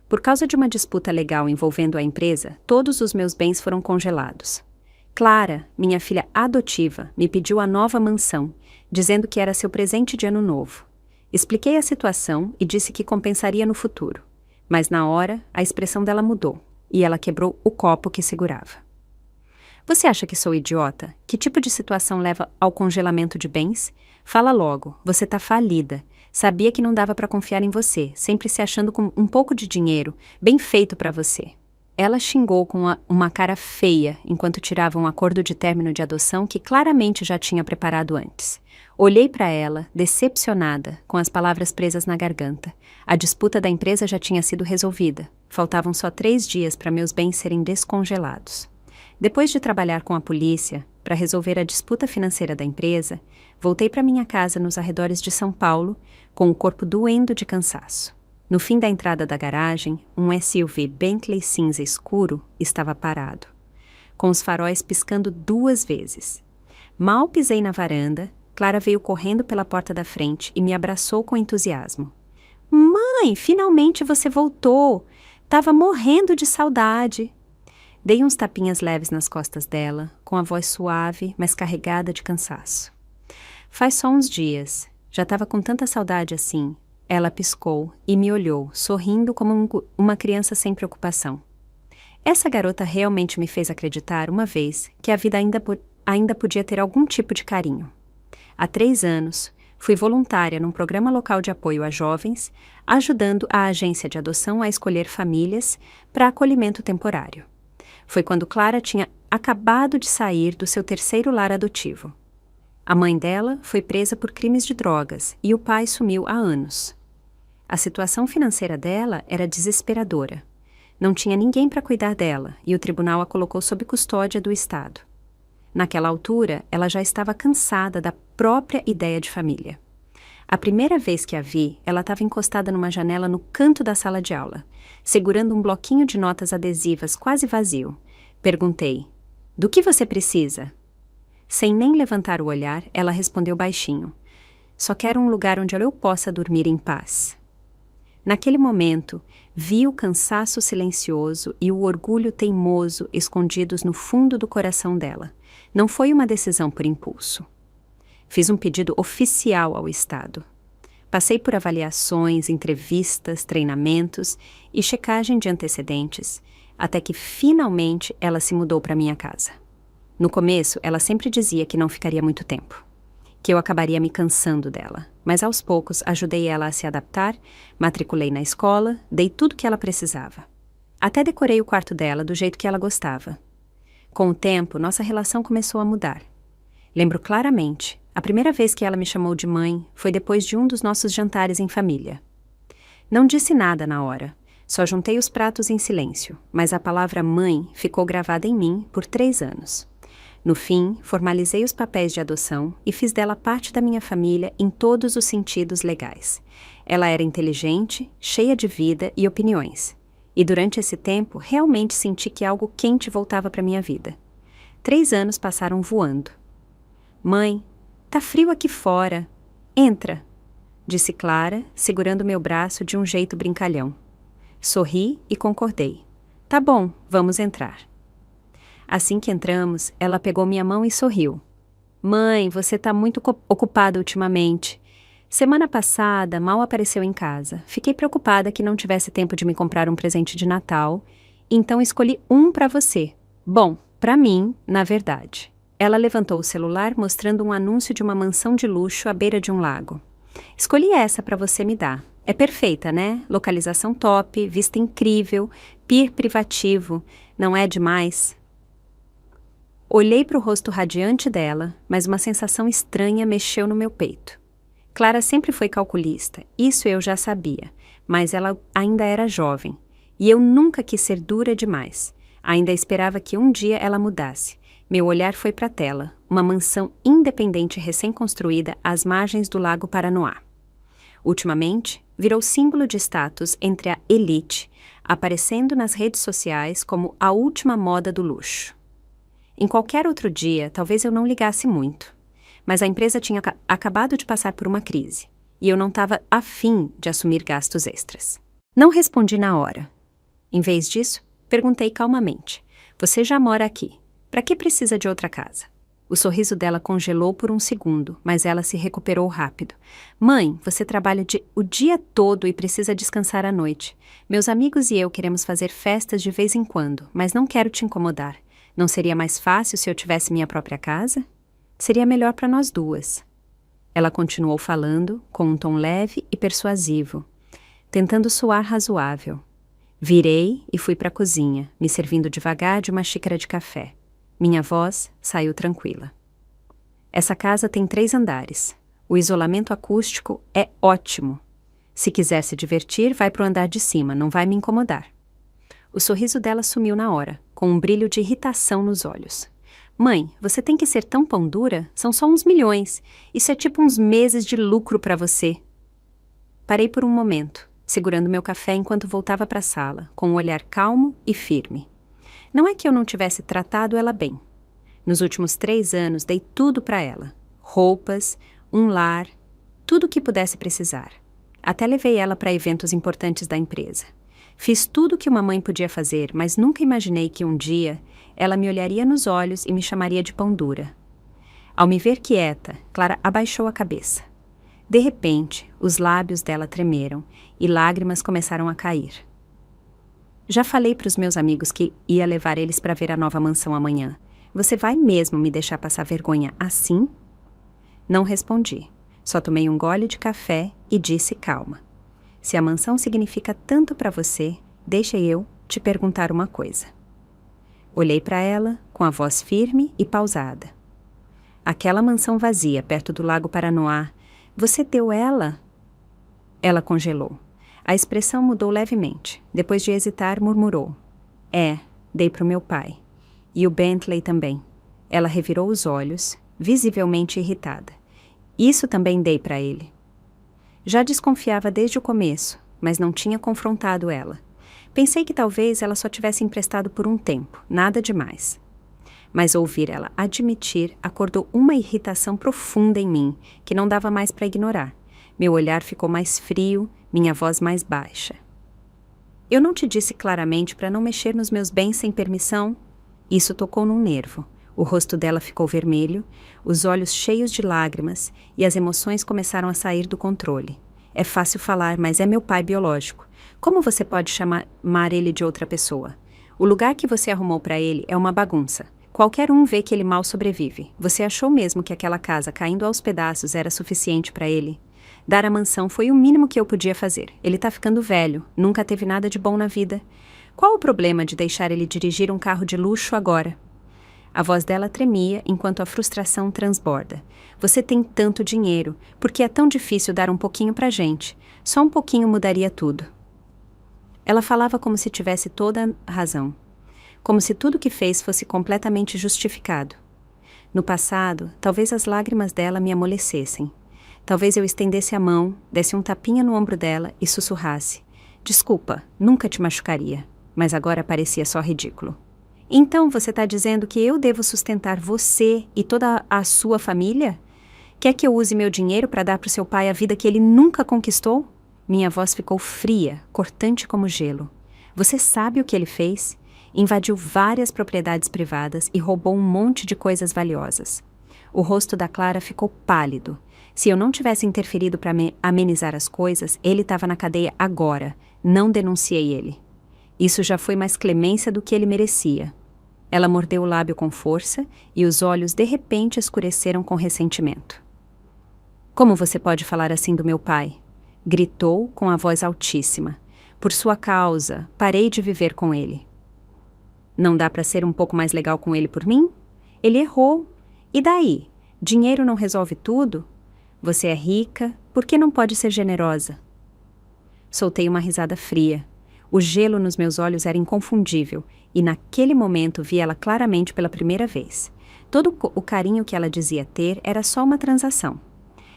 Por causa de uma disputa legal envolvendo a empresa, todos os meus bens foram congelados. Clara, minha filha adotiva, me pediu a nova mansão, dizendo que era seu presente de ano novo. Expliquei a situação e disse que compensaria no futuro. Mas na hora, a expressão dela mudou, e ela quebrou o copo que segurava. Você acha que sou idiota? Que tipo de situação leva ao congelamento de bens? Fala logo, você tá falida. Sabia que não dava para confiar em você, sempre se achando com um pouco de dinheiro, bem feito para você. Ela xingou com uma cara feia enquanto tirava um acordo de término de adoção que claramente já tinha preparado antes. Olhei para ela, decepcionada, com as palavras presas na garganta. A disputa da empresa já tinha sido resolvida. Faltavam só 3 dias para meus bens serem descongelados. Depois de trabalhar com a polícia para resolver a disputa financeira da empresa, voltei para minha casa nos arredores de São Paulo, com o corpo doendo de cansaço. No fim da entrada da garagem, um SUV Bentley cinza escuro estava parado, com os faróis piscando 2 vezes. Mal pisei na varanda, Clara veio correndo pela porta da frente e me abraçou com entusiasmo. Mãe, finalmente você voltou! Tava morrendo de saudade! Dei uns tapinhas leves nas costas dela, com a voz suave, mas carregada de cansaço. Faz só uns dias. Já estava com tanta saudade assim. Ela piscou e me olhou, sorrindo como uma criança sem preocupação. Essa garota realmente me fez acreditar, uma vez, que a vida ainda podia ter algum tipo de carinho. Há 3 anos, fui voluntária num programa local de apoio a jovens, ajudando a agência de adoção a escolher famílias para acolhimento temporário. Foi quando Clara tinha acabado de sair do seu 3º lar adotivo. A mãe dela foi presa por crimes de drogas e o pai sumiu há anos. A situação financeira dela era desesperadora. Não tinha ninguém para cuidar dela e o tribunal a colocou sob custódia do Estado. Naquela altura, ela já estava cansada da própria ideia de família. A primeira vez que a vi, ela estava encostada numa janela no canto da sala de aula, segurando um bloquinho de notas adesivas quase vazio. Perguntei, do que você precisa? Sem nem levantar o olhar, ela respondeu baixinho, só quero um lugar onde eu possa dormir em paz. Naquele momento, vi o cansaço silencioso e o orgulho teimoso escondidos no fundo do coração dela. Não foi uma decisão por impulso. Fiz um pedido oficial ao Estado. Passei por avaliações, entrevistas, treinamentos e checagem de antecedentes, até que finalmente ela se mudou para minha casa. No começo, ela sempre dizia que não ficaria muito tempo, que eu acabaria me cansando dela, mas aos poucos ajudei ela a se adaptar, matriculei na escola, dei tudo que ela precisava. Até decorei o quarto dela do jeito que ela gostava. Com o tempo, nossa relação começou a mudar. Lembro claramente, a primeira vez que ela me chamou de mãe foi depois de um dos nossos jantares em família. Não disse nada na hora, só juntei os pratos em silêncio, mas a palavra mãe ficou gravada em mim por 3 anos. No fim, formalizei os papéis de adoção e fiz dela parte da minha família em todos os sentidos legais. Ela era inteligente, cheia de vida e opiniões. E durante esse tempo, realmente senti que algo quente voltava para minha vida. 3 anos passaram voando. Mãe, tá frio aqui fora. Entra, disse Clara, segurando meu braço de um jeito brincalhão. Sorri e concordei. Tá bom, vamos entrar. Assim que entramos, ela pegou minha mão e sorriu. Mãe, você tá muito ocupada ultimamente. Semana passada, mal apareceu em casa. Fiquei preocupada que não tivesse tempo de me comprar um presente de Natal, então escolhi um para você. Bom, para mim, na verdade. Ela levantou o celular mostrando um anúncio de uma mansão de luxo à beira de um lago. Escolhi essa para você me dar. É perfeita, né? Localização top, vista incrível, pier privativo. Não é demais? Olhei para o rosto radiante dela, mas uma sensação estranha mexeu no meu peito. Clara sempre foi calculista, isso eu já sabia, mas ela ainda era jovem, e eu nunca quis ser dura demais. Ainda esperava que um dia ela mudasse. Meu olhar foi para a tela, uma mansão independente recém-construída às margens do Lago Paranoá. Ultimamente, virou símbolo de status entre a elite, aparecendo nas redes sociais como a última moda do luxo. Em qualquer outro dia, talvez eu não ligasse muito, mas a empresa tinha acabado de passar por uma crise, e eu não estava afim de assumir gastos extras. Não respondi na hora. Em vez disso, perguntei calmamente: você já mora aqui. Para que precisa de outra casa? O sorriso dela congelou por um segundo, mas ela se recuperou rápido. Mãe, você trabalha o dia todo e precisa descansar à noite. Meus amigos e eu queremos fazer festas de vez em quando, mas não quero te incomodar. Não seria mais fácil se eu tivesse minha própria casa? Seria melhor para nós duas. Ela continuou falando, com um tom leve e persuasivo, tentando soar razoável. Virei e fui para a cozinha, me servindo devagar de uma xícara de café. Minha voz saiu tranquila. Essa casa tem 3 andares. O isolamento acústico é ótimo. Se quiser se divertir, vai para o andar de cima, não vai me incomodar. O sorriso dela sumiu na hora, com um brilho de irritação nos olhos. Mãe, você tem que ser tão pão dura? São só uns milhões. Isso é tipo uns meses de lucro para você. Parei por um momento, segurando meu café enquanto voltava para a sala, com um olhar calmo e firme. Não é que eu não tivesse tratado ela bem. Nos últimos 3 anos, dei tudo para ela. Roupas, um lar, tudo o que pudesse precisar. Até levei ela para eventos importantes da empresa. Fiz tudo o que uma mãe podia fazer, mas nunca imaginei que um dia ela me olharia nos olhos e me chamaria de pão dura. Ao me ver quieta, Clara abaixou a cabeça. De repente, os lábios dela tremeram e lágrimas começaram a cair. Já falei para os meus amigos que ia levar eles para ver a nova mansão amanhã. Você vai mesmo me deixar passar vergonha assim? Não respondi. Só tomei um gole de café e disse calma. Se a mansão significa tanto para você, deixa eu te perguntar uma coisa. Olhei para ela, com a voz firme e pausada. Aquela mansão vazia, perto do Lago Paranoá, você deu ela? Ela congelou. A expressão mudou levemente. Depois de hesitar, murmurou. Dei para o meu pai. E o Bentley também. Ela revirou os olhos, visivelmente irritada. Isso também dei para ele. Já desconfiava desde o começo, mas não tinha confrontado ela. Pensei que talvez ela só tivesse emprestado por um tempo, nada demais. Mas ouvir ela admitir acordou uma irritação profunda em mim, que não dava mais para ignorar. Meu olhar ficou mais frio, minha voz mais baixa. Eu não te disse claramente para não mexer nos meus bens sem permissão? Isso tocou num nervo. O rosto dela ficou vermelho, os olhos cheios de lágrimas e as emoções começaram a sair do controle. É fácil falar, mas é meu pai biológico. Como você pode chamar ele de outra pessoa? O lugar que você arrumou para ele é uma bagunça. Qualquer um vê que ele mal sobrevive. Você achou mesmo que aquela casa caindo aos pedaços era suficiente para ele? Dar a mansão foi o mínimo que eu podia fazer. Ele tá ficando velho, nunca teve nada de bom na vida. Qual o problema de deixar ele dirigir um carro de luxo agora? A voz dela tremia enquanto a frustração transborda. Você tem tanto dinheiro, por que é tão difícil dar um pouquinho pra gente? Só um pouquinho mudaria tudo. Ela falava como se tivesse toda a razão. Como se tudo o que fez fosse completamente justificado. No passado, talvez as lágrimas dela me amolecessem. Talvez eu estendesse a mão, desse um tapinha no ombro dela e sussurrasse. Desculpa, nunca te machucaria. Mas agora parecia só ridículo. Então você está dizendo que eu devo sustentar você e toda a sua família? Quer que eu use meu dinheiro para dar para o seu pai a vida que ele nunca conquistou? Minha voz ficou fria, cortante como gelo. Você sabe o que ele fez? Invadiu várias propriedades privadas e roubou um monte de coisas valiosas. O rosto da Clara ficou pálido. Se eu não tivesse interferido para amenizar as coisas, ele estava na cadeia agora. Não denunciei ele. Isso já foi mais clemência do que ele merecia. Ela mordeu o lábio com força e os olhos de repente escureceram com ressentimento. Como você pode falar assim do meu pai? Gritou com a voz altíssima. Por sua causa, parei de viver com ele. Não dá para ser um pouco mais legal com ele por mim? Ele errou. E daí? Dinheiro não resolve tudo? Você é rica, por que não pode ser generosa? Soltei uma risada fria. O gelo nos meus olhos era inconfundível, e naquele momento vi ela claramente pela primeira vez. Todo o carinho que ela dizia ter era só uma transação.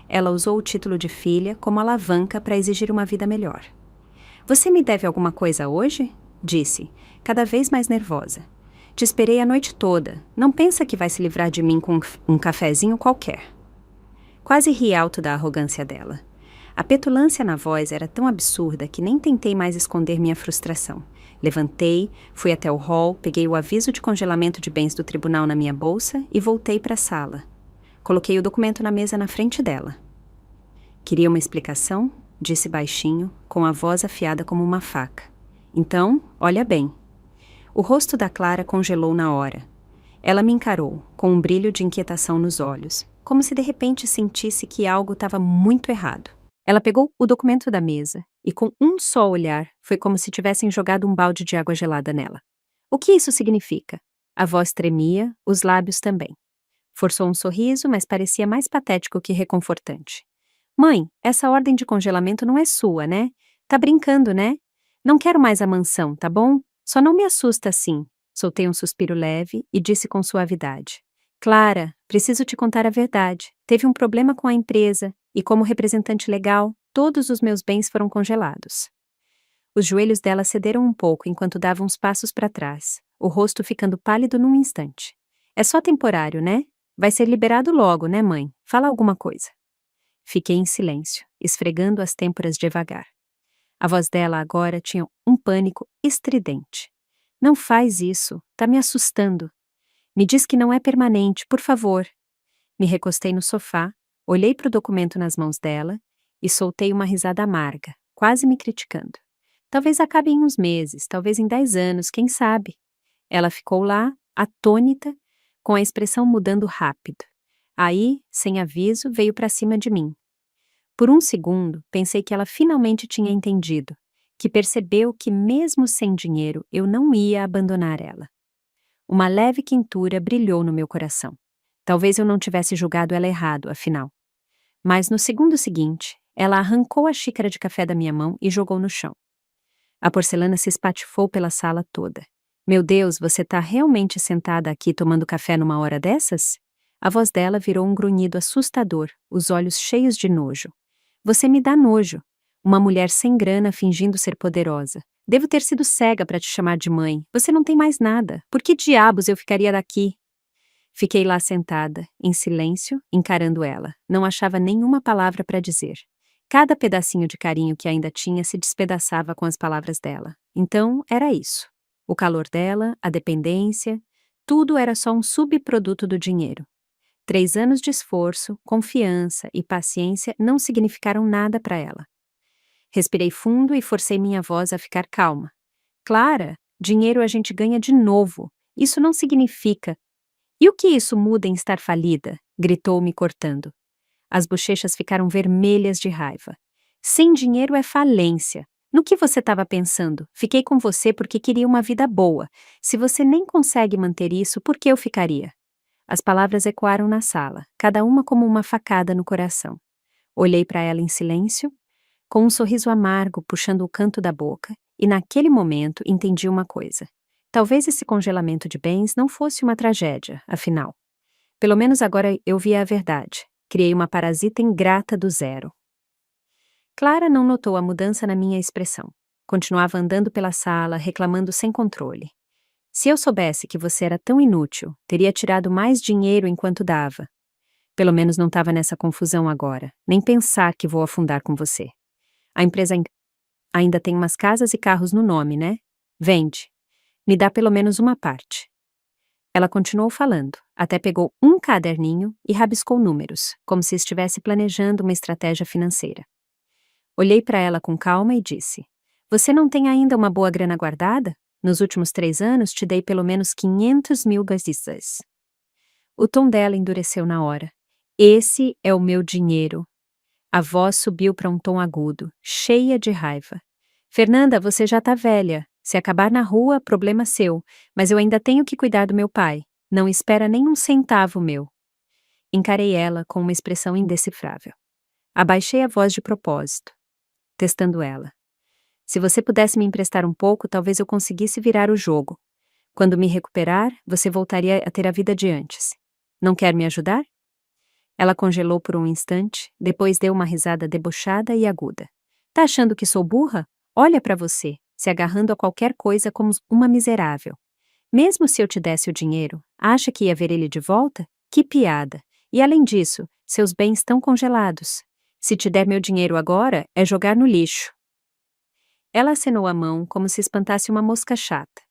Ela usou o título de filha como alavanca para exigir uma vida melhor. Você me deve alguma coisa hoje? Disse, cada vez mais nervosa. Te esperei a noite toda. Não pensa que vai se livrar de mim com um cafezinho qualquer. Quase ri alto da arrogância dela. A petulância na voz era tão absurda que nem tentei mais esconder minha frustração. Levantei, fui até o hall, peguei o aviso de congelamento de bens do tribunal na minha bolsa e voltei para a sala. Coloquei o documento na mesa na frente dela. Queria uma explicação? Disse baixinho, com a voz afiada como uma faca. Então, olha bem. O rosto da Clara congelou na hora. Ela me encarou, com um brilho de inquietação nos olhos, como se de repente sentisse que algo estava muito errado. Ela pegou o documento da mesa e, com um só olhar, foi como se tivessem jogado um balde de água gelada nela. O que isso significa? A voz tremia, os lábios também. Forçou um sorriso, mas parecia mais patético que reconfortante. Mãe, essa ordem de congelamento não é sua, né? Tá brincando, né? Não quero mais a mansão, tá bom? Só não me assusta assim. Soltei um suspiro leve e disse com suavidade. Clara, preciso te contar a verdade. Teve um problema com a empresa e, como representante legal, todos os meus bens foram congelados. Os joelhos dela cederam um pouco enquanto dava uns passos para trás, o rosto ficando pálido num instante. É só temporário, né? Vai ser liberado logo, né, mãe? Fala alguma coisa. Fiquei em silêncio, esfregando as têmporas devagar. A voz dela agora tinha um pânico estridente. Não faz isso, tá me assustando. Me diz que não é permanente, por favor. Me recostei no sofá, olhei para o documento nas mãos dela e soltei uma risada amarga, quase me criticando. Talvez acabe em uns meses, talvez em 10 anos, quem sabe? Ela ficou lá, atônita, com a expressão mudando rápido. Aí, sem aviso, veio para cima de mim. Por um segundo, pensei que ela finalmente tinha entendido, que percebeu que mesmo sem dinheiro eu não ia abandonar ela. Uma leve quentura brilhou no meu coração. Talvez eu não tivesse julgado ela errado, afinal. Mas no segundo seguinte, ela arrancou a xícara de café da minha mão e jogou no chão. A porcelana se espatifou pela sala toda. Meu Deus, você tá realmente sentada aqui tomando café numa hora dessas? A voz dela virou um grunhido assustador, os olhos cheios de nojo. Você me dá nojo. Uma mulher sem grana fingindo ser poderosa. Devo ter sido cega para te chamar de mãe. Você não tem mais nada. Por que diabos eu ficaria daqui? Fiquei lá sentada, em silêncio, encarando ela. Não achava nenhuma palavra para dizer. Cada pedacinho de carinho que ainda tinha se despedaçava com as palavras dela. Então, era isso. O calor dela, a dependência, tudo era só um subproduto do dinheiro. 3 anos de esforço, confiança e paciência não significaram nada para ela. Respirei fundo e forcei minha voz a ficar calma. Clara, dinheiro a gente ganha de novo. Isso não significa... E o que isso muda em estar falida? Gritou me cortando. As bochechas ficaram vermelhas de raiva. Sem dinheiro é falência. No que você estava pensando? Fiquei com você porque queria uma vida boa. Se você nem consegue manter isso, por que eu ficaria? As palavras ecoaram na sala, cada uma como uma facada no coração. Olhei para ela em silêncio, com um sorriso amargo puxando o canto da boca, e naquele momento entendi uma coisa. Talvez esse congelamento de bens não fosse uma tragédia, afinal. Pelo menos agora eu via a verdade. Criei uma parasita ingrata do zero. Clara não notou a mudança na minha expressão. Continuava andando pela sala, reclamando sem controle. Se eu soubesse que você era tão inútil, teria tirado mais dinheiro enquanto dava. Pelo menos não estava nessa confusão agora, nem pensar que vou afundar com você. A empresa ainda tem umas casas e carros no nome, né? Vende. Me dá pelo menos uma parte. Ela continuou falando, até pegou um caderninho e rabiscou números, como se estivesse planejando uma estratégia financeira. Olhei para ela com calma e disse: Você não tem ainda uma boa grana guardada? Nos últimos 3 anos te dei pelo menos 500 mil gazitas. O tom dela endureceu na hora. Esse é o meu dinheiro. A voz subiu para um tom agudo, cheia de raiva. Fernanda, você já tá velha. Se acabar na rua, problema seu. Mas eu ainda tenho que cuidar do meu pai. Não espera nem um centavo meu. Encarei ela com uma expressão indecifrável. Abaixei a voz de propósito, testando ela. Se você pudesse me emprestar um pouco, talvez eu conseguisse virar o jogo. Quando me recuperar, você voltaria a ter a vida de antes. Não quer me ajudar? Ela congelou por um instante, depois deu uma risada debochada e aguda. Tá achando que sou burra? Olha pra você, se agarrando a qualquer coisa como uma miserável. Mesmo se eu te desse o dinheiro, acha que ia ver ele de volta? Que piada! E além disso, seus bens estão congelados. Se te der meu dinheiro agora, é jogar no lixo. Ela acenou a mão como se espantasse uma mosca chata.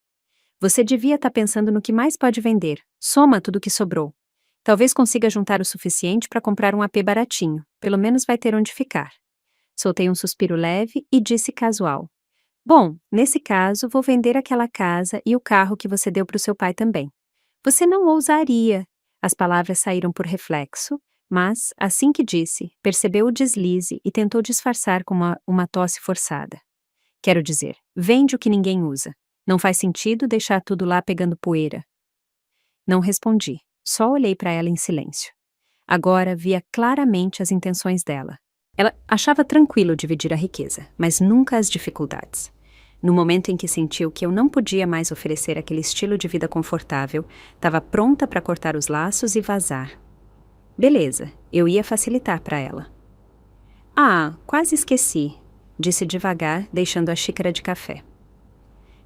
Você devia estar pensando no que mais pode vender. Soma tudo o que sobrou. Talvez consiga juntar o suficiente para comprar um AP baratinho. Pelo menos vai ter onde ficar. Soltei um suspiro leve e disse casual. Bom, nesse caso, vou vender aquela casa e o carro que você deu para o seu pai também. Você não ousaria. As palavras saíram por reflexo, mas, assim que disse, percebeu o deslize e tentou disfarçar com uma tosse forçada. Quero dizer, vende o que ninguém usa. Não faz sentido deixar tudo lá pegando poeira. Não respondi, só olhei para ela em silêncio. Agora via claramente as intenções dela. Ela achava tranquilo dividir a riqueza, mas nunca as dificuldades. No momento em que sentiu que eu não podia mais oferecer aquele estilo de vida confortável, estava pronta para cortar os laços e vazar. Beleza, eu ia facilitar para ela. Ah, quase esqueci, disse devagar, deixando a xícara de café.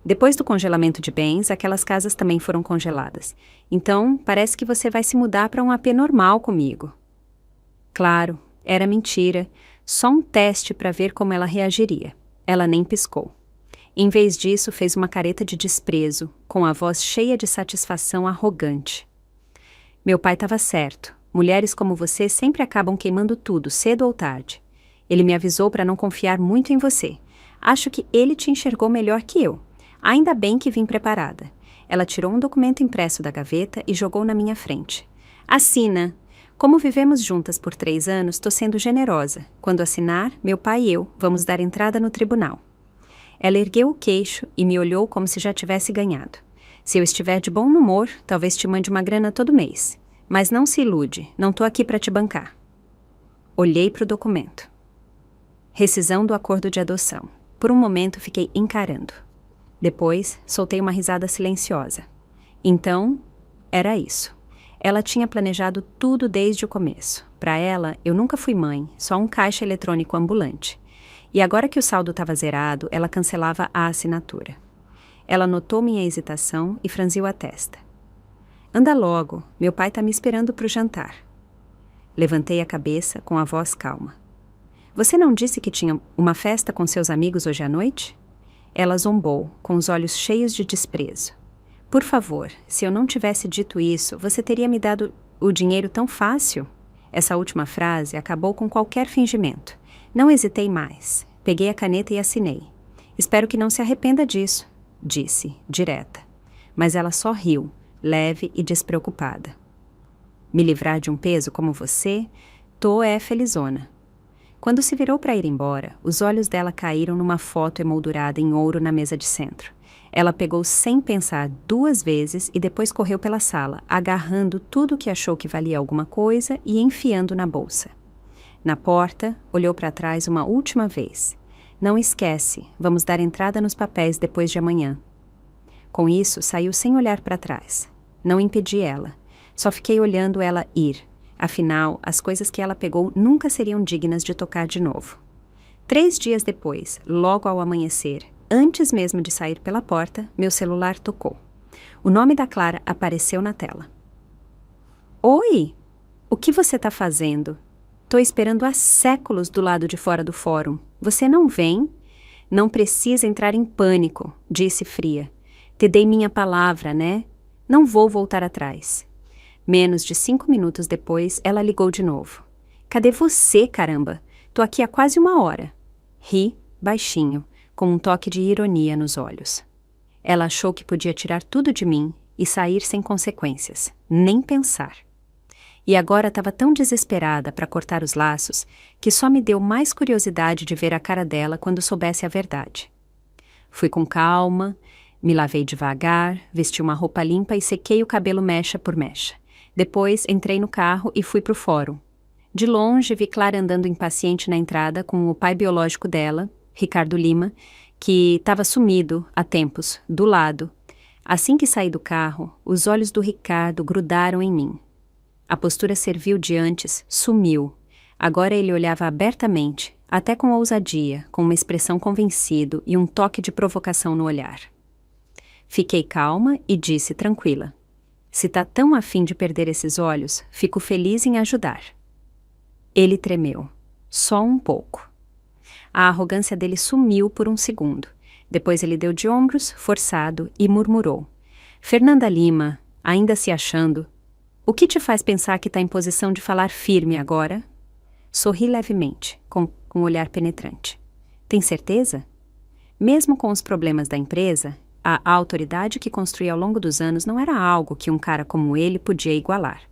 Depois do congelamento de bens, aquelas casas também foram congeladas. Então, parece que você vai se mudar para um AP normal comigo. Claro, era mentira. Só um teste para ver como ela reagiria. Ela nem piscou. Em vez disso, fez uma careta de desprezo, com a voz cheia de satisfação arrogante. Meu pai estava certo. Mulheres como você sempre acabam queimando tudo, cedo ou tarde. Ele me avisou para não confiar muito em você. Acho que ele te enxergou melhor que eu. Ainda bem que vim preparada. Ela tirou um documento impresso da gaveta e jogou na minha frente. Assina. Como vivemos juntas por 3 anos, estou sendo generosa. Quando assinar, meu pai e eu vamos dar entrada no tribunal. Ela ergueu o queixo e me olhou como se já tivesse ganhado. Se eu estiver de bom humor, talvez te mande uma grana todo mês. Mas não se ilude, não estou aqui para te bancar. Olhei para o documento. Rescisão do acordo de adoção. Por um momento fiquei encarando. Depois, soltei uma risada silenciosa. Então, era isso. Ela tinha planejado tudo desde o começo. Para ela, eu nunca fui mãe, só um caixa eletrônico ambulante. E agora que o saldo estava zerado, ela cancelava a assinatura. Ela notou minha hesitação e franziu a testa. Anda logo, meu pai está me esperando para o jantar. Levantei a cabeça com a voz calma. Você não disse que tinha uma festa com seus amigos hoje à noite? Ela zombou, com os olhos cheios de desprezo. Por favor, se eu não tivesse dito isso, você teria me dado o dinheiro tão fácil? Essa última frase acabou com qualquer fingimento. Não hesitei mais. Peguei a caneta e assinei. Espero que não se arrependa disso, disse, direta. Mas ela só riu, leve e despreocupada. Me livrar de um peso como você, tô felizona. Quando se virou para ir embora, os olhos dela caíram numa foto emoldurada em ouro na mesa de centro. Ela pegou sem pensar 2 vezes e depois correu pela sala, agarrando tudo que achou que valia alguma coisa e enfiando na bolsa. Na porta, olhou para trás uma última vez. Não esquece, vamos dar entrada nos papéis depois de amanhã. Com isso, saiu sem olhar para trás. Não impedi ela. Só fiquei olhando ela ir. Afinal, as coisas que ela pegou nunca seriam dignas de tocar de novo. 3 dias depois, logo ao amanhecer, antes mesmo de sair pela porta, meu celular tocou. O nome da Clara apareceu na tela. Oi! O que você está fazendo? Tô esperando há séculos do lado de fora do fórum. Você não vem? Não precisa entrar em pânico, disse fria. Te dei minha palavra, né? Não vou voltar atrás. Menos de 5 minutos depois, ela ligou de novo. Cadê você, caramba? Tô aqui há quase 1 hora. Ri, baixinho, com um toque de ironia nos olhos. Ela achou que podia tirar tudo de mim e sair sem consequências, nem pensar. E agora estava tão desesperada para cortar os laços que só me deu mais curiosidade de ver a cara dela quando soubesse a verdade. Fui com calma, me lavei devagar, vesti uma roupa limpa e sequei o cabelo mecha por mecha. Depois entrei no carro e fui para o fórum. De longe vi Clara andando impaciente na entrada com o pai biológico dela, Ricardo Lima, que estava sumido há tempos, do lado. Assim que saí do carro, os olhos do Ricardo grudaram em mim. A postura servil de antes sumiu. Agora ele olhava abertamente, até com ousadia, com uma expressão convencido e um toque de provocação no olhar. Fiquei calma e disse tranquila. Se tá tão afim de perder esses olhos, fico feliz em ajudar. Ele tremeu. Só um pouco. A arrogância dele sumiu por um segundo. Depois ele deu de ombros, forçado, e murmurou. Fernanda Lima, ainda se achando, o que te faz pensar que está em posição de falar firme agora? Sorri levemente, com um olhar penetrante. Tem certeza? Mesmo com os problemas da empresa, a autoridade que construí ao longo dos anos não era algo que um cara como ele podia igualar.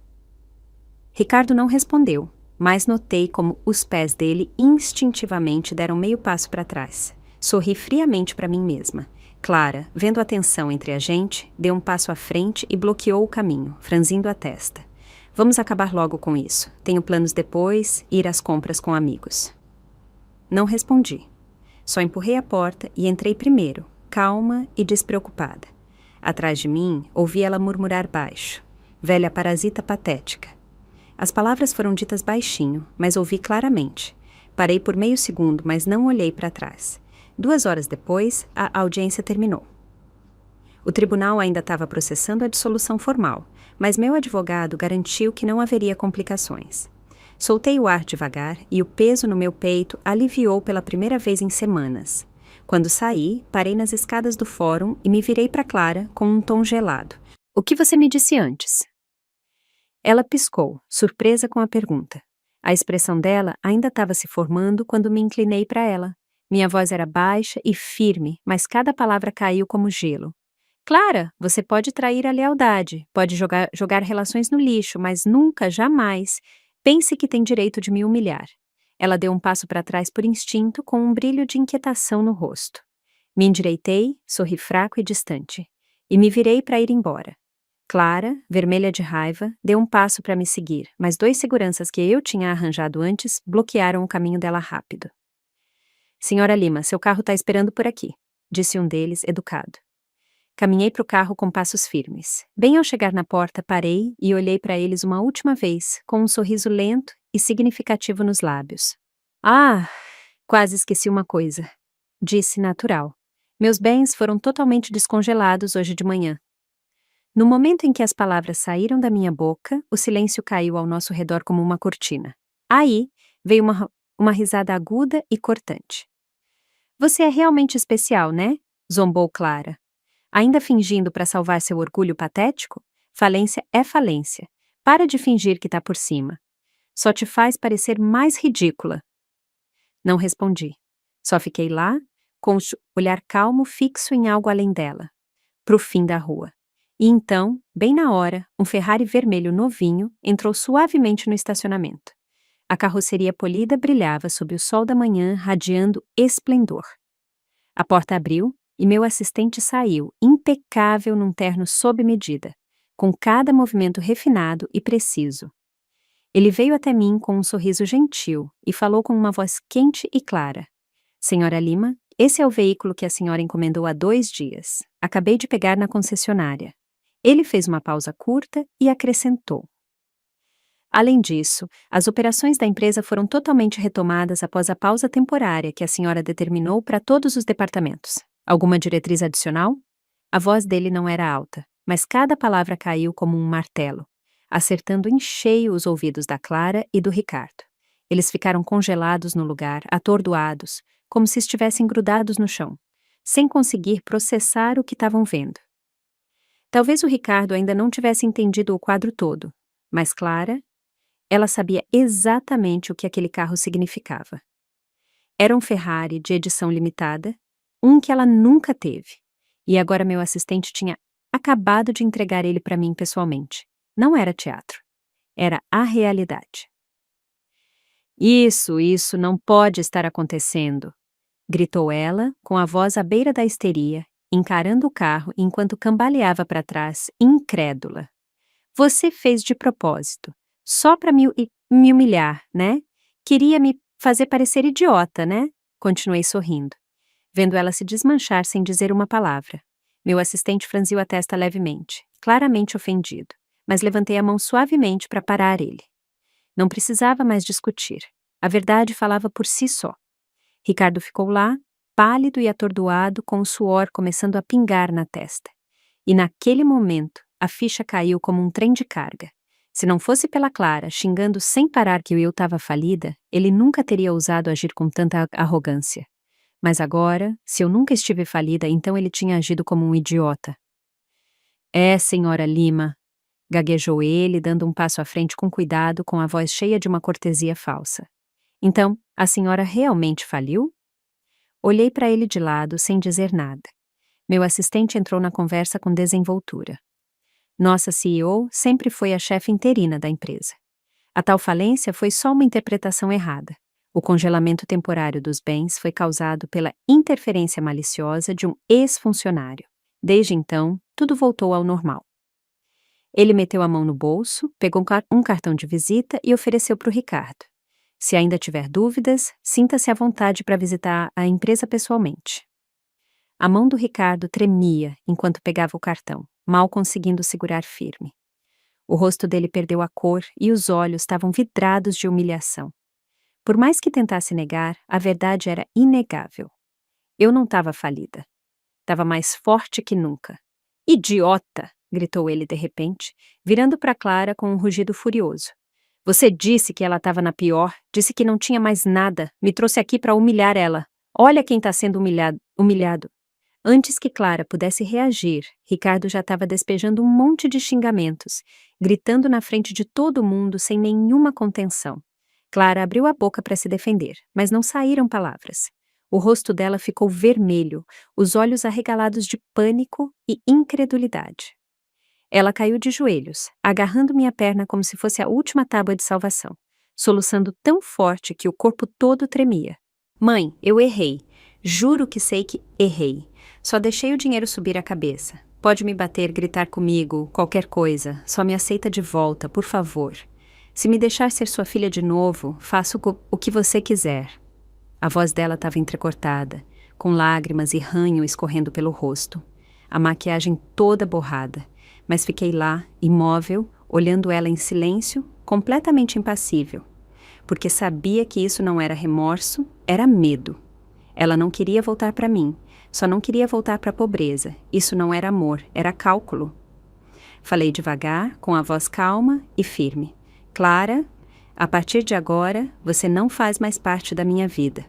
Ricardo não respondeu, mas notei como os pés dele instintivamente deram meio passo para trás. Sorri friamente para mim mesma. Clara, vendo a tensão entre a gente, deu um passo à frente e bloqueou o caminho, franzindo a testa. Vamos acabar logo com isso. Tenho planos depois, ir às compras com amigos. Não respondi. Só empurrei a porta e entrei primeiro, calma e despreocupada. Atrás de mim, ouvi ela murmurar baixo. Velha parasita patética. As palavras foram ditas baixinho, mas ouvi claramente. Parei por meio segundo, mas não olhei para trás. 2 horas depois, a audiência terminou. O tribunal ainda estava processando a dissolução formal, mas meu advogado garantiu que não haveria complicações. Soltei o ar devagar e o peso no meu peito aliviou pela primeira vez em semanas. Quando saí, parei nas escadas do fórum e me virei para Clara com um tom gelado. O que você me disse antes? Ela piscou, surpresa com a pergunta. A expressão dela ainda estava se formando quando me inclinei para ela. Minha voz era baixa e firme, mas cada palavra caiu como gelo. Clara, você pode trair a lealdade, pode jogar relações no lixo, mas nunca, jamais, pense que tem direito de me humilhar. Ela deu um passo para trás por instinto, com um brilho de inquietação no rosto. Me endireitei, sorri fraco e distante, e me virei para ir embora. Clara, vermelha de raiva, deu um passo para me seguir, mas 2 seguranças que eu tinha arranjado antes bloquearam o caminho dela rápido. Senhora Lima, seu carro está esperando por aqui, disse um deles, educado. Caminhei para o carro com passos firmes. Bem ao chegar na porta, parei e olhei para eles uma última vez, com um sorriso lento e significativo nos lábios. Ah, quase esqueci uma coisa, disse natural. Meus bens foram totalmente descongelados hoje de manhã. No momento em que as palavras saíram da minha boca, o silêncio caiu ao nosso redor como uma cortina. Aí, veio uma risada aguda e cortante. Você é realmente especial, né? Zombou Clara. Ainda fingindo para salvar seu orgulho patético? Falência é falência. Para de fingir que tá por cima. Só te faz parecer mais ridícula. Não respondi. Só fiquei lá, com o olhar calmo fixo em algo além dela, pro fim da rua. E então, bem na hora, um Ferrari vermelho novinho entrou suavemente no estacionamento. A carroceria polida brilhava sob o sol da manhã, radiando esplendor. A porta abriu e meu assistente saiu, impecável num terno sob medida, com cada movimento refinado e preciso. Ele veio até mim com um sorriso gentil e falou com uma voz quente e clara. Senhora Lima, esse é o veículo que a senhora encomendou há 2 dias. Acabei de pegar na concessionária. Ele fez uma pausa curta e acrescentou. Além disso, as operações da empresa foram totalmente retomadas após a pausa temporária que a senhora determinou para todos os departamentos. Alguma diretriz adicional? A voz dele não era alta, mas cada palavra caiu como um martelo, acertando em cheio os ouvidos da Clara e do Ricardo. Eles ficaram congelados no lugar, atordoados, como se estivessem grudados no chão, sem conseguir processar o que estavam vendo. Talvez o Ricardo ainda não tivesse entendido o quadro todo, mas Clara, ela sabia exatamente o que aquele carro significava. Era um Ferrari de edição limitada, um que ela nunca teve, e agora meu assistente tinha acabado de entregar ele para mim pessoalmente. Não era teatro, era a realidade. Isso não pode estar acontecendo, gritou ela, com a voz à beira da histeria, encarando o carro enquanto cambaleava para trás, incrédula. Você fez de propósito. Só para me humilhar, né? Queria me fazer parecer idiota, né? Continuei sorrindo, vendo ela se desmanchar sem dizer uma palavra. Meu assistente franziu a testa levemente, claramente ofendido, mas levantei a mão suavemente para parar ele. Não precisava mais discutir. A verdade falava por si só. Ricardo ficou lá, pálido e atordoado, com o suor começando a pingar na testa. E naquele momento, a ficha caiu como um trem de carga. Se não fosse pela Clara, xingando sem parar que Will estava falida, ele nunca teria ousado agir com tanta arrogância. Mas agora, se eu nunca estive falida, então ele tinha agido como um idiota. É, senhora Lima, gaguejou ele, dando um passo à frente com cuidado, com a voz cheia de uma cortesia falsa. Então, a senhora realmente faliu? Olhei para ele de lado, sem dizer nada. Meu assistente entrou na conversa com desenvoltura. Nossa CEO sempre foi a chefe interina da empresa. A tal falência foi só uma interpretação errada. O congelamento temporário dos bens foi causado pela interferência maliciosa de um ex-funcionário. Desde então, tudo voltou ao normal. Ele meteu a mão no bolso, pegou um cartão de visita e ofereceu para o Ricardo. Se ainda tiver dúvidas, sinta-se à vontade para visitar a empresa pessoalmente. A mão do Ricardo tremia enquanto pegava o cartão, mal conseguindo segurar firme. O rosto dele perdeu a cor e os olhos estavam vidrados de humilhação. Por mais que tentasse negar, a verdade era inegável. Eu não estava falida. Estava mais forte que nunca. Idiota! Gritou ele de repente, virando para Clara com um rugido furioso. Você disse que ela estava na pior, disse que não tinha mais nada, me trouxe aqui para humilhar ela. Olha quem está sendo humilhado. Antes que Clara pudesse reagir, Ricardo já estava despejando um monte de xingamentos, gritando na frente de todo mundo sem nenhuma contenção. Clara abriu a boca para se defender, mas não saíram palavras. O rosto dela ficou vermelho, os olhos arregalados de pânico e incredulidade. Ela caiu de joelhos, agarrando minha perna como se fosse a última tábua de salvação, soluçando tão forte que o corpo todo tremia. Mãe, eu errei. Juro que sei que errei. Só deixei o dinheiro subir a cabeça. Pode me bater, gritar comigo, qualquer coisa. Só me aceita de volta, por favor. Se me deixar ser sua filha de novo, faço o que você quiser. A voz dela estava entrecortada, com lágrimas e ranho escorrendo pelo rosto. A maquiagem toda borrada. Mas fiquei lá, imóvel, olhando ela em silêncio, completamente impassível. Porque sabia que isso não era remorso, era medo. Ela não queria voltar para mim, só não queria voltar para a pobreza. Isso não era amor, era cálculo. Falei devagar, com a voz calma e firme. Clara, a partir de agora, você não faz mais parte da minha vida.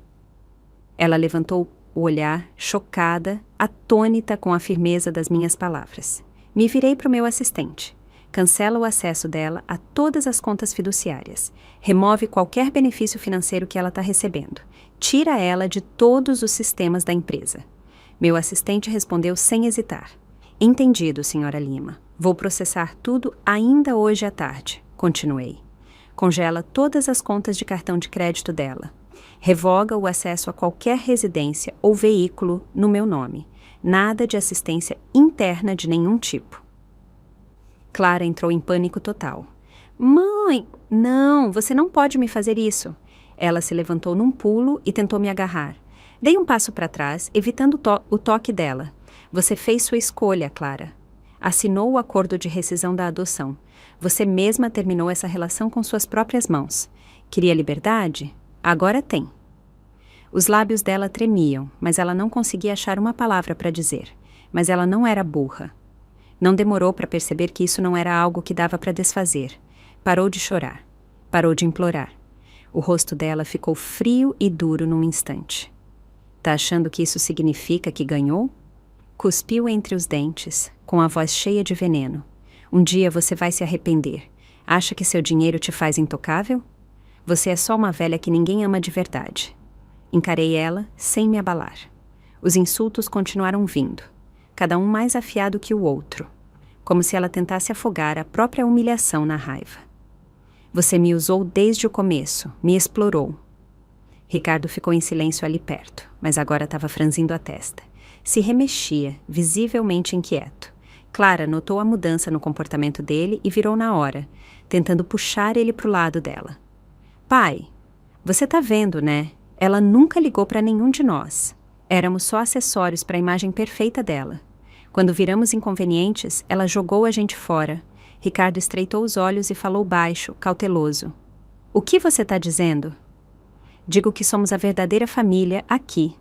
Ela levantou o olhar, chocada, atônita com a firmeza das minhas palavras. Me virei para o meu assistente. Cancela o acesso dela a todas as contas fiduciárias. Remove qualquer benefício financeiro que ela está recebendo. Tira ela de todos os sistemas da empresa. Meu assistente respondeu sem hesitar. Entendido, senhora Lima. Vou processar tudo ainda hoje à tarde. Continuei. Congela todas as contas de cartão de crédito dela. Revoga o acesso a qualquer residência ou veículo no meu nome. Nada de assistência interna de nenhum tipo. Clara entrou em pânico total. Mãe, não, você não pode me fazer isso. Ela se levantou num pulo e tentou me agarrar. Dei um passo para trás, evitando o toque dela. Você fez sua escolha, Clara. Assinou o acordo de rescisão da adoção. Você mesma terminou essa relação com suas próprias mãos. Queria liberdade? Agora tem. Os lábios dela tremiam, mas ela não conseguia achar uma palavra para dizer. Mas ela não era burra. Não demorou para perceber que isso não era algo que dava para desfazer. Parou de chorar. Parou de implorar. O rosto dela ficou frio e duro num instante. Tá achando que isso significa que ganhou? Cuspiu entre os dentes, com a voz cheia de veneno. Um dia você vai se arrepender. Acha que seu dinheiro te faz intocável? Você é só uma velha que ninguém ama de verdade. Encarei ela, sem me abalar. Os insultos continuaram vindo, cada um mais afiado que o outro, como se ela tentasse afogar a própria humilhação na raiva. Você me usou desde o começo, me explorou. Ricardo ficou em silêncio ali perto, mas agora estava franzindo a testa. Se remexia, visivelmente inquieto. Clara notou a mudança no comportamento dele e virou na hora, tentando puxar ele para o lado dela. Pai, você tá vendo, né? Ela nunca ligou para nenhum de nós. Éramos só acessórios para a imagem perfeita dela. Quando viramos inconvenientes, ela jogou a gente fora. Ricardo estreitou os olhos e falou baixo, cauteloso. O que você tá dizendo? Digo que somos a verdadeira família aqui.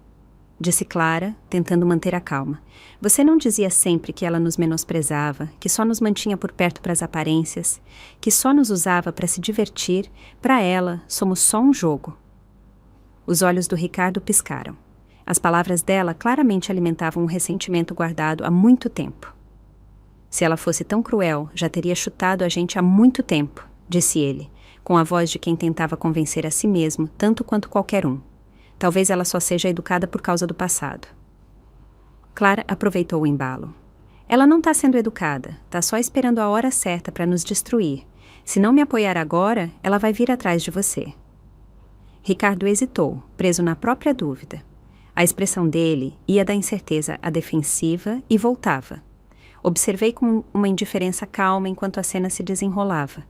disse Clara, tentando manter a calma. Você não dizia sempre que ela nos menosprezava, que só nos mantinha por perto para as aparências, que só nos usava para se divertir? Para ela, somos só um jogo. Os olhos do Ricardo piscaram. As palavras dela claramente alimentavam um ressentimento guardado há muito tempo. Se ela fosse tão cruel, já teria chutado a gente há muito tempo, disse ele, com a voz de quem tentava convencer a si mesmo tanto quanto qualquer um. Talvez ela só seja educada por causa do passado. Clara aproveitou o embalo. Ela não está sendo educada, está só esperando a hora certa para nos destruir. Se não me apoiar agora, ela vai vir atrás de você. Ricardo hesitou, preso na própria dúvida. A expressão dele ia da incerteza à defensiva e voltava. Observei com uma indiferença calma enquanto a cena se desenrolava.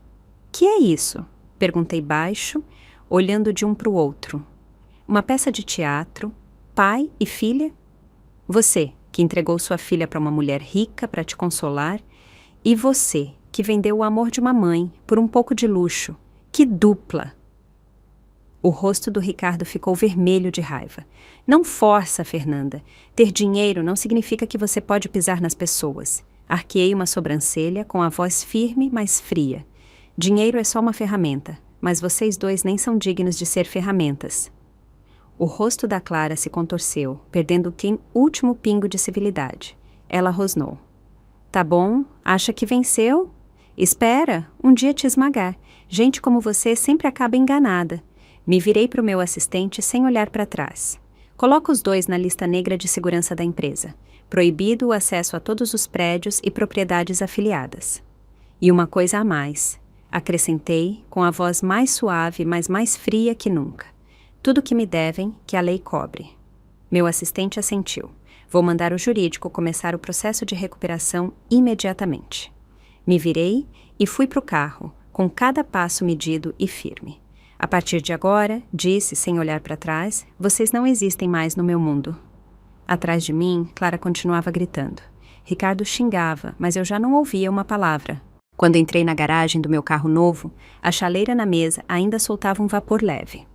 Que é isso? Perguntei baixo, olhando de um para o outro. Uma peça de teatro, pai e filha? Você, que entregou sua filha para uma mulher rica para te consolar, e você, que vendeu o amor de uma mãe por um pouco de luxo. Que dupla! O rosto do Ricardo ficou vermelho de raiva. Não força, Fernanda. Ter dinheiro não significa que você pode pisar nas pessoas. Arqueei uma sobrancelha com a voz firme, mas fria. Dinheiro é só uma ferramenta, mas vocês dois nem são dignos de ser ferramentas. O rosto da Clara se contorceu, perdendo o último pingo de civilidade. Ela rosnou. Tá bom, acha que venceu? Espera, um dia te esmagar. Gente como você sempre acaba enganada. Me virei para o meu assistente sem olhar para trás. Coloca os dois na lista negra de segurança da empresa. Proibido o acesso a todos os prédios e propriedades afiliadas. E uma coisa a mais. Acrescentei, com a voz mais suave, mas mais fria que nunca. Tudo que me devem, que a lei cobre. Meu assistente assentiu. Vou mandar o jurídico começar o processo de recuperação imediatamente. Me virei e fui para o carro, com cada passo medido e firme. A partir de agora, disse, sem olhar para trás, vocês não existem mais no meu mundo. Atrás de mim, Clara continuava gritando. Ricardo xingava, mas eu já não ouvia uma palavra. Quando entrei na garagem do meu carro novo, a chaleira na mesa ainda soltava um vapor leve.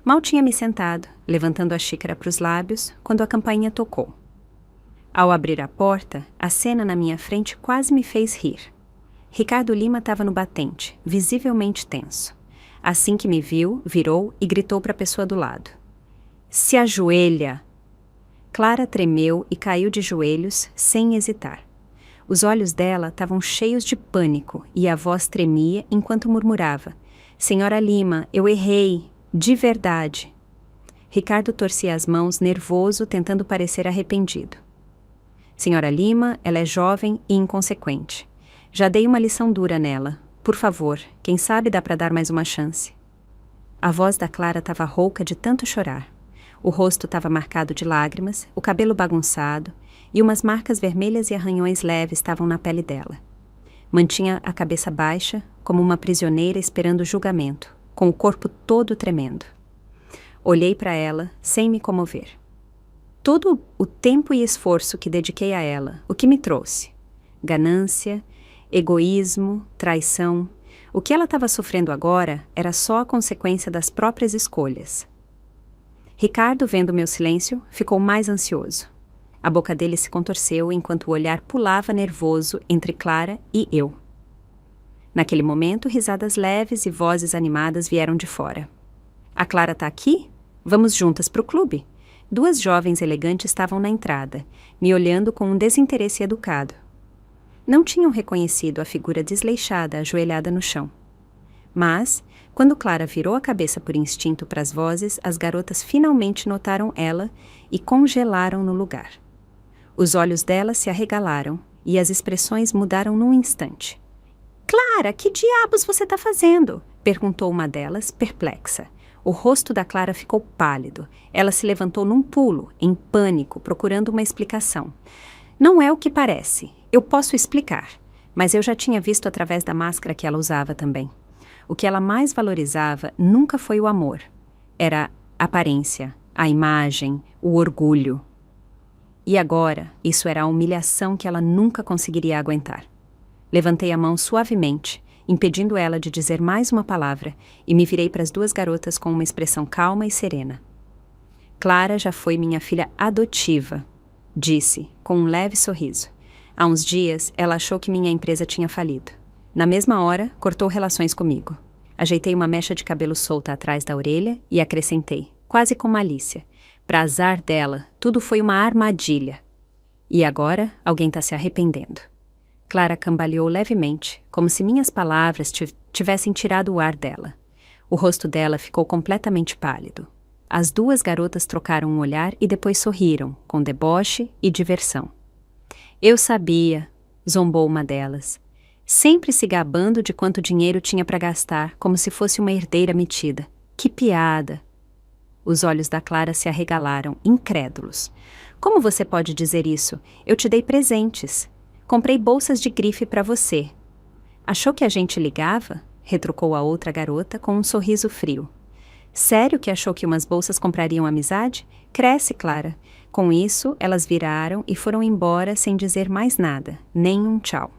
Mal tinha me sentado, levantando a xícara para os lábios, quando a campainha tocou. Ao abrir a porta, a cena na minha frente quase me fez rir. Ricardo Lima estava no batente, visivelmente tenso. Assim que me viu, virou e gritou para a pessoa do lado. Se ajoelha! Clara tremeu e caiu de joelhos, sem hesitar. Os olhos dela estavam cheios de pânico e a voz tremia enquanto murmurava. Senhora Lima, eu errei, de verdade. Ricardo torcia as mãos, nervoso, tentando parecer arrependido. Senhora Lima, ela é jovem e inconsequente. Já dei uma lição dura nela. Por favor, quem sabe dá para dar mais uma chance. A voz da Clara estava rouca de tanto chorar. O rosto estava marcado de lágrimas, o cabelo bagunçado, e umas marcas vermelhas e arranhões leves estavam na pele dela. Mantinha a cabeça baixa, como uma prisioneira esperando o julgamento, com o corpo todo tremendo. Olhei para ela, sem me comover. Todo o tempo e esforço que dediquei a ela, o que me trouxe? Ganância, egoísmo, traição. O que ela estava sofrendo agora era só a consequência das próprias escolhas. Ricardo, vendo meu silêncio, ficou mais ansioso. A boca dele se contorceu enquanto o olhar pulava nervoso entre Clara e eu. Naquele momento, risadas leves e vozes animadas vieram de fora. A Clara está aqui? Vamos juntas para o clube? Duas jovens elegantes estavam na entrada, me olhando com um desinteresse educado. Não tinham reconhecido a figura desleixada ajoelhada no chão. Mas, quando Clara virou a cabeça por instinto para as vozes, as garotas finalmente notaram ela e congelaram no lugar. Os olhos dela se arregalaram e as expressões mudaram num instante. «Clara, que diabos você está fazendo?» perguntou uma delas, perplexa. O rosto da Clara ficou pálido. Ela se levantou num pulo, em pânico, procurando uma explicação. «Não é o que parece. Eu posso explicar.» Mas eu já tinha visto através da máscara que ela usava também. O que ela mais valorizava nunca foi o amor. Era a aparência, a imagem, o orgulho. E agora, isso era a humilhação que ela nunca conseguiria aguentar. Levantei a mão suavemente, impedindo ela de dizer mais uma palavra, e me virei para as duas garotas com uma expressão calma e serena. Clara já foi minha filha adotiva, disse, com um leve sorriso. Há uns dias, ela achou que minha empresa tinha falido. Na mesma hora, cortou relações comigo. Ajeitei uma mecha de cabelo solta atrás da orelha e acrescentei, quase com malícia. Pra azar dela, tudo foi uma armadilha. E agora, alguém tá se arrependendo. Clara cambaleou levemente, como se minhas palavras tivessem tirado o ar dela. O rosto dela ficou completamente pálido. As duas garotas trocaram um olhar e depois sorriram, com deboche e diversão. Eu sabia, zombou uma delas, sempre se gabando de quanto dinheiro tinha para gastar, como se fosse uma herdeira metida. Que piada! Os olhos da Clara se arregalaram, incrédulos. Como você pode dizer isso? Eu te dei presentes. Comprei bolsas de grife para você. Achou que a gente ligava? Retrucou a outra garota com um sorriso frio. Sério que achou que umas bolsas comprariam amizade? Cresce, Clara. Com isso, elas viraram e foram embora sem dizer mais nada, nem um tchau.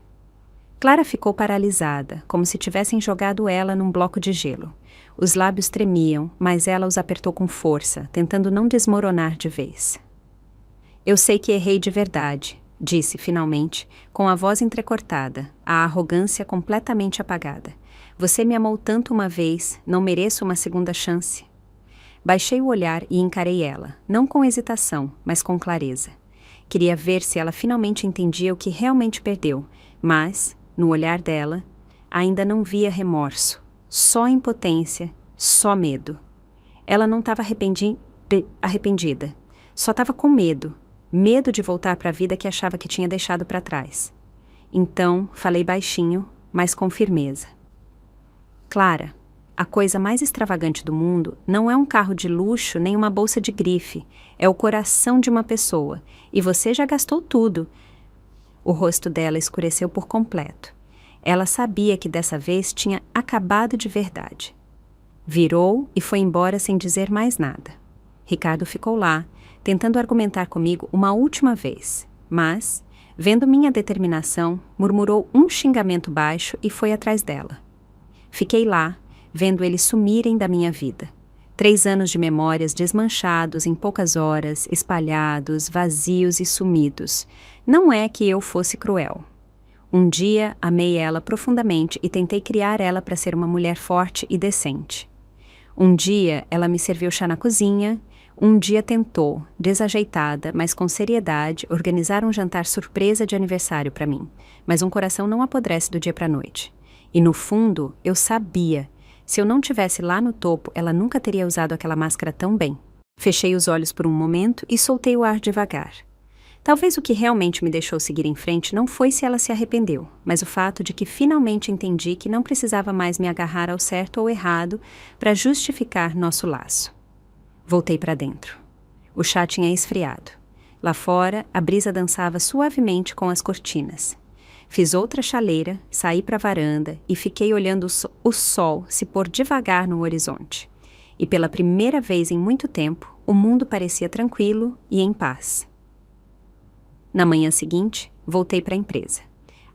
Clara ficou paralisada, como se tivessem jogado ela num bloco de gelo. Os lábios tremiam, mas ela os apertou com força, tentando não desmoronar de vez. Eu sei que errei de verdade, disse finalmente, com a voz entrecortada, a arrogância completamente apagada. Você me amou tanto uma vez, não mereço uma segunda chance. Baixei o olhar e encarei ela, não com hesitação, mas com clareza. Queria ver se ela finalmente entendia o que realmente perdeu, mas, no olhar dela, ainda não via remorso, só impotência, só medo. Ela não estava arrependida, só estava com medo de voltar para a vida que achava que tinha deixado para trás. Então, falei baixinho, mas com firmeza. Clara, a coisa mais extravagante do mundo não é um carro de luxo nem uma bolsa de grife, é o coração de uma pessoa, e você já gastou tudo. O rosto dela escureceu por completo. Ela sabia que dessa vez tinha acabado de verdade. Virou e foi embora sem dizer mais nada. Ricardo ficou lá, tentando argumentar comigo uma última vez, mas, vendo minha determinação, murmurou um xingamento baixo e foi atrás dela. Fiquei lá, vendo eles sumirem da minha vida. 3 anos de memórias desmanchados em poucas horas, espalhados, vazios e sumidos. Não é que eu fosse cruel. Um dia amei ela profundamente e tentei criar ela para ser uma mulher forte e decente. Um dia ela me serviu chá na cozinha, um dia tentou, desajeitada, mas com seriedade, organizar um jantar surpresa de aniversário para mim. Mas um coração não apodrece do dia para a noite. E no fundo, eu sabia. Se eu não tivesse lá no topo, ela nunca teria usado aquela máscara tão bem. Fechei os olhos por um momento e soltei o ar devagar. Talvez o que realmente me deixou seguir em frente não foi se ela se arrependeu, mas o fato de que finalmente entendi que não precisava mais me agarrar ao certo ou errado para justificar nosso laço. Voltei para dentro. O chá tinha esfriado. Lá fora, a brisa dançava suavemente com as cortinas. Fiz outra chaleira, saí para a varanda e fiquei olhando o sol se pôr devagar no horizonte. E pela primeira vez em muito tempo, o mundo parecia tranquilo e em paz. Na manhã seguinte, voltei para a empresa.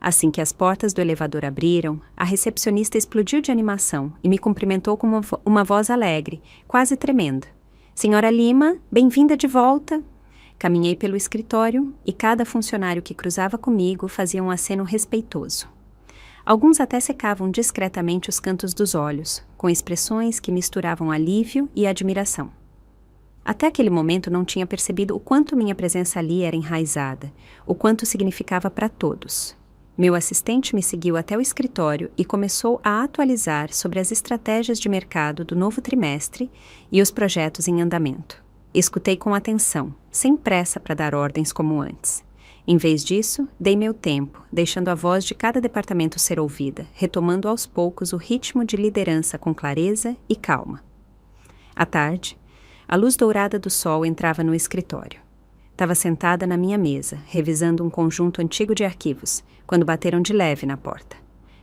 Assim que as portas do elevador abriram, a recepcionista explodiu de animação e me cumprimentou com uma voz alegre, quase tremenda. Senhora Lima, bem-vinda de volta! Caminhei pelo escritório e cada funcionário que cruzava comigo fazia um aceno respeitoso. Alguns até secavam discretamente os cantos dos olhos, com expressões que misturavam alívio e admiração. Até aquele momento não tinha percebido o quanto minha presença ali era enraizada, o quanto significava para todos. Meu assistente me seguiu até o escritório e começou a atualizar sobre as estratégias de mercado do novo trimestre e os projetos em andamento. Escutei com atenção, sem pressa para dar ordens como antes. Em vez disso, dei meu tempo, deixando a voz de cada departamento ser ouvida, retomando aos poucos o ritmo de liderança com clareza e calma. À tarde, a luz dourada do sol entrava no escritório. Estava sentada na minha mesa, revisando um conjunto antigo de arquivos, quando bateram de leve na porta.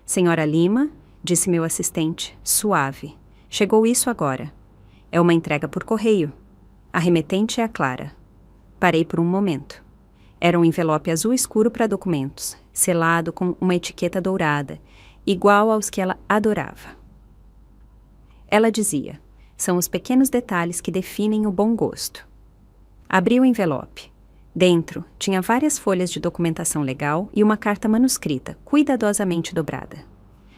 Senhora Lima, disse meu assistente, suave. Chegou isso agora. É uma entrega por correio. A remetente é a Clara. Parei por um momento. Era um envelope azul escuro para documentos, selado com uma etiqueta dourada, igual aos que ela adorava. Ela dizia, são os pequenos detalhes que definem o bom gosto. Abri o envelope. Dentro, tinha várias folhas de documentação legal e uma carta manuscrita, cuidadosamente dobrada.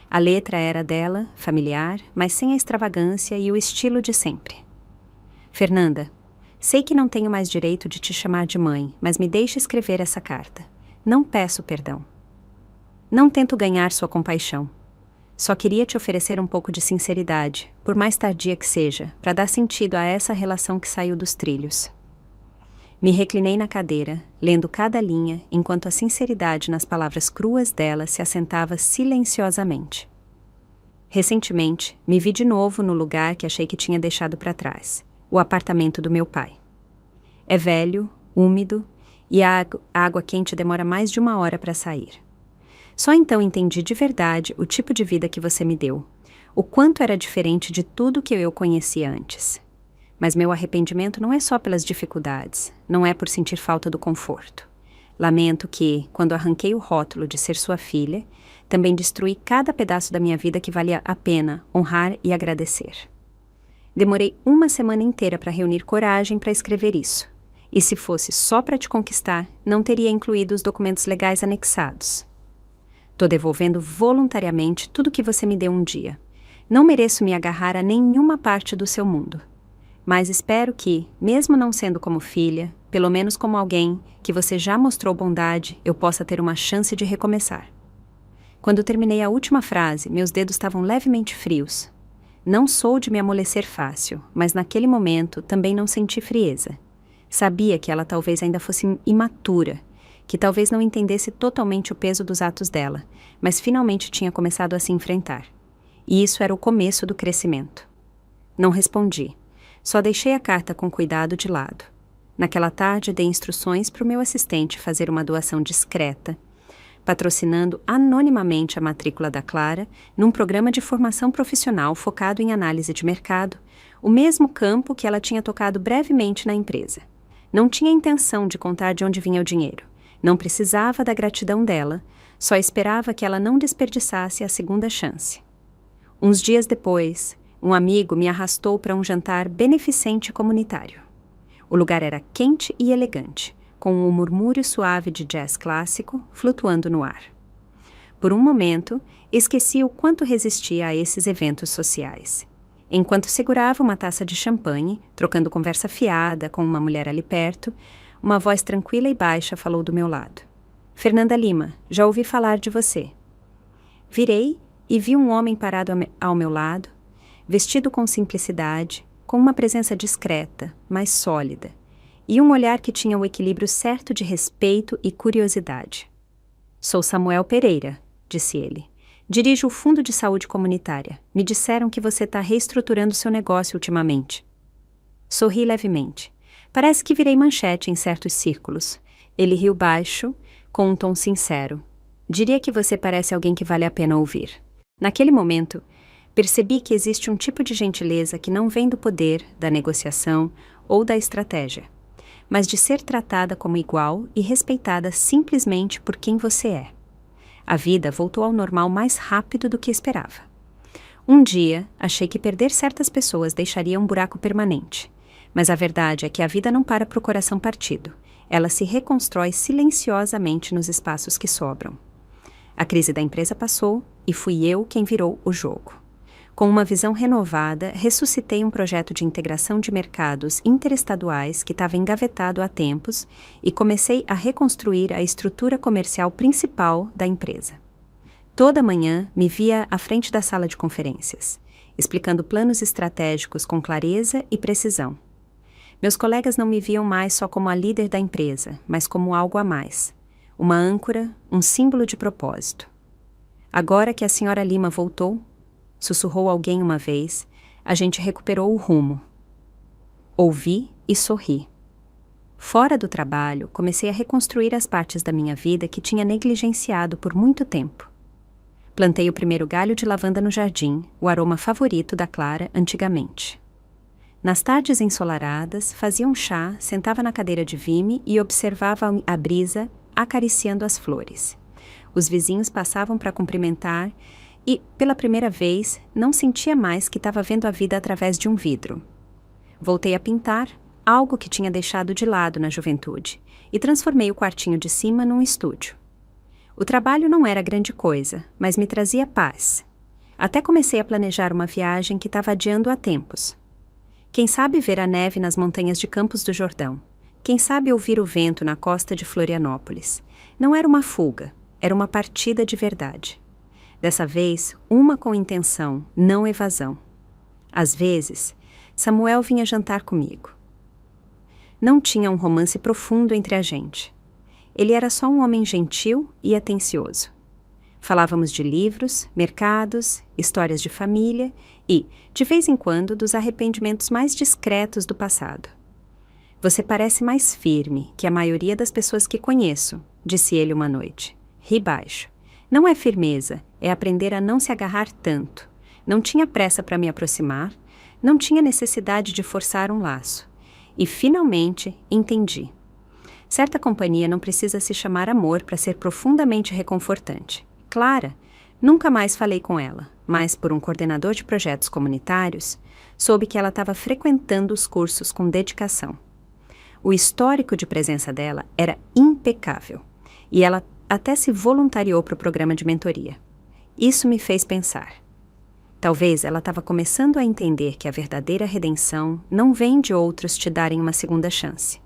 A letra era dela, familiar, mas sem a extravagância e o estilo de sempre. Fernanda, sei que não tenho mais direito de te chamar de mãe, mas me deixe escrever essa carta. Não peço perdão. Não tento ganhar sua compaixão. Só queria te oferecer um pouco de sinceridade, por mais tardia que seja, para dar sentido a essa relação que saiu dos trilhos. Me reclinei na cadeira, lendo cada linha, enquanto a sinceridade nas palavras cruas dela se assentava silenciosamente. Recentemente, me vi de novo no lugar que achei que tinha deixado para trás, o apartamento do meu pai. É velho, úmido, e a água quente demora mais de 1 hora para sair. Só então entendi de verdade o tipo de vida que você me deu, o quanto era diferente de tudo que eu conhecia antes. Mas meu arrependimento não é só pelas dificuldades, não é por sentir falta do conforto. Lamento que, quando arranquei o rótulo de ser sua filha, também destruí cada pedaço da minha vida que valia a pena honrar e agradecer. Demorei 1 semana inteira para reunir coragem para escrever isso. E se fosse só para te conquistar, não teria incluído os documentos legais anexados. Tô devolvendo voluntariamente tudo que você me deu um dia. Não mereço me agarrar a nenhuma parte do seu mundo. Mas espero que, mesmo não sendo como filha, pelo menos como alguém que você já mostrou bondade, eu possa ter uma chance de recomeçar. Quando terminei a última frase, meus dedos estavam levemente frios. Não sou de me amolecer fácil, mas naquele momento também não senti frieza. Sabia que ela talvez ainda fosse imatura, que talvez não entendesse totalmente o peso dos atos dela, mas finalmente tinha começado a se enfrentar. E isso era o começo do crescimento. Não respondi. Só deixei a carta com cuidado de lado. Naquela tarde, dei instruções para o meu assistente fazer uma doação discreta, patrocinando anonimamente a matrícula da Clara num programa de formação profissional focado em análise de mercado, o mesmo campo que ela tinha tocado brevemente na empresa. Não tinha intenção de contar de onde vinha o dinheiro. Não precisava da gratidão dela, só esperava que ela não desperdiçasse a segunda chance. Uns dias depois, um amigo me arrastou para um jantar beneficente comunitário. O lugar era quente e elegante, com um murmúrio suave de jazz clássico flutuando no ar. Por um momento, esqueci o quanto resistia a esses eventos sociais. Enquanto segurava uma taça de champanhe, trocando conversa fiada com uma mulher ali perto, uma voz tranquila e baixa falou do meu lado. Fernanda Lima, já ouvi falar de você. Virei e vi um homem parado ao meu lado, vestido com simplicidade, com uma presença discreta, mas sólida, e um olhar que tinha o equilíbrio certo de respeito e curiosidade. Sou Samuel Pereira, disse ele. Dirijo o Fundo de Saúde Comunitária. Me disseram que você está reestruturando seu negócio ultimamente. Sorri levemente. Parece que virei manchete em certos círculos. Ele riu baixo, com um tom sincero. Diria que você parece alguém que vale a pena ouvir. Naquele momento, percebi que existe um tipo de gentileza que não vem do poder, da negociação ou da estratégia, mas de ser tratada como igual e respeitada simplesmente por quem você é. A vida voltou ao normal mais rápido do que esperava. Um dia, achei que perder certas pessoas deixaria um buraco permanente, mas a verdade é que a vida não para o coração partido. Ela se reconstrói silenciosamente nos espaços que sobram. A crise da empresa passou e fui eu quem virou o jogo. Com uma visão renovada, ressuscitei um projeto de integração de mercados interestaduais que estava engavetado há tempos e comecei a reconstruir a estrutura comercial principal da empresa. Toda manhã me via à frente da sala de conferências, explicando planos estratégicos com clareza e precisão. Meus colegas não me viam mais só como a líder da empresa, mas como algo a mais. Uma âncora, um símbolo de propósito. Agora que a senhora Lima voltou, sussurrou alguém uma vez, a gente recuperou o rumo. Ouvi e sorri. Fora do trabalho, comecei a reconstruir as partes da minha vida que tinha negligenciado por muito tempo. Plantei o primeiro galho de lavanda no jardim, o aroma favorito da Clara antigamente. Nas tardes ensolaradas, fazia um chá, sentava na cadeira de vime e observava a brisa acariciando as flores. Os vizinhos passavam para cumprimentar e, pela primeira vez, não sentia mais que estava vendo a vida através de um vidro. Voltei a pintar, algo que tinha deixado de lado na juventude, e transformei o quartinho de cima num estúdio. O trabalho não era grande coisa, mas me trazia paz. Até comecei a planejar uma viagem que estava adiando há tempos. Quem sabe ver a neve nas montanhas de Campos do Jordão? Quem sabe ouvir o vento na costa de Florianópolis? Não era uma fuga, era uma partida de verdade. Dessa vez, uma com intenção, não evasão. Às vezes, Samuel vinha jantar comigo. Não tinha um romance profundo entre a gente. Ele era só um homem gentil e atencioso. Falávamos de livros, mercados, histórias de família e, de vez em quando, dos arrependimentos mais discretos do passado. Você parece mais firme que a maioria das pessoas que conheço, disse ele uma noite. Ri baixo. Não é firmeza, é aprender a não se agarrar tanto. Não tinha pressa para me aproximar, não tinha necessidade de forçar um laço. E, finalmente, entendi. Certa companhia não precisa se chamar amor para ser profundamente reconfortante. Clara, nunca mais falei com ela, mas por um coordenador de projetos comunitários, soube que ela estava frequentando os cursos com dedicação. O histórico de presença dela era impecável, e ela até se voluntariou para o programa de mentoria. Isso me fez pensar. Talvez ela estava começando a entender que a verdadeira redenção não vem de outros te darem uma segunda chance.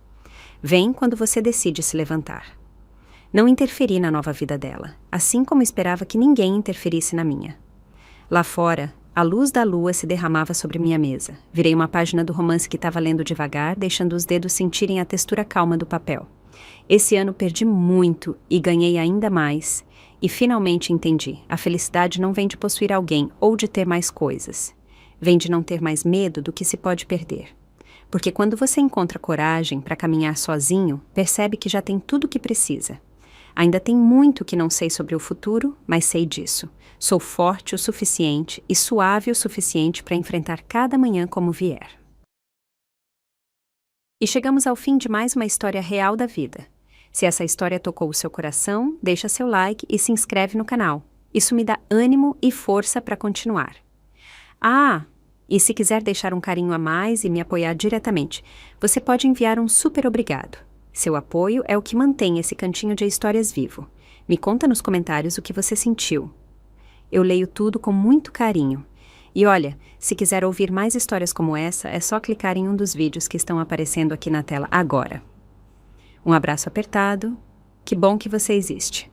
Vem quando você decide se levantar. Não interferi na nova vida dela, assim como esperava que ninguém interferisse na minha. Lá fora, a luz da lua se derramava sobre minha mesa. Virei uma página do romance que estava lendo devagar, deixando os dedos sentirem a textura calma do papel. Esse ano perdi muito e ganhei ainda mais. E finalmente entendi, a felicidade não vem de possuir alguém ou de ter mais coisas. Vem de não ter mais medo do que se pode perder. Porque quando você encontra coragem para caminhar sozinho, percebe que já tem tudo o que precisa. Ainda tem muito que não sei sobre o futuro, mas sei disso. Sou forte o suficiente e suave o suficiente para enfrentar cada manhã como vier. E chegamos ao fim de mais uma história real da vida. Se essa história tocou o seu coração, deixa seu like e se inscreve no canal. Isso me dá ânimo e força para continuar. E se quiser deixar um carinho a mais e me apoiar diretamente, você pode enviar um super obrigado. Seu apoio é o que mantém esse cantinho de histórias vivo. Me conta nos comentários o que você sentiu. Eu leio tudo com muito carinho. E olha, se quiser ouvir mais histórias como essa, é só clicar em um dos vídeos que estão aparecendo aqui na tela agora. Um abraço apertado. Que bom que você existe.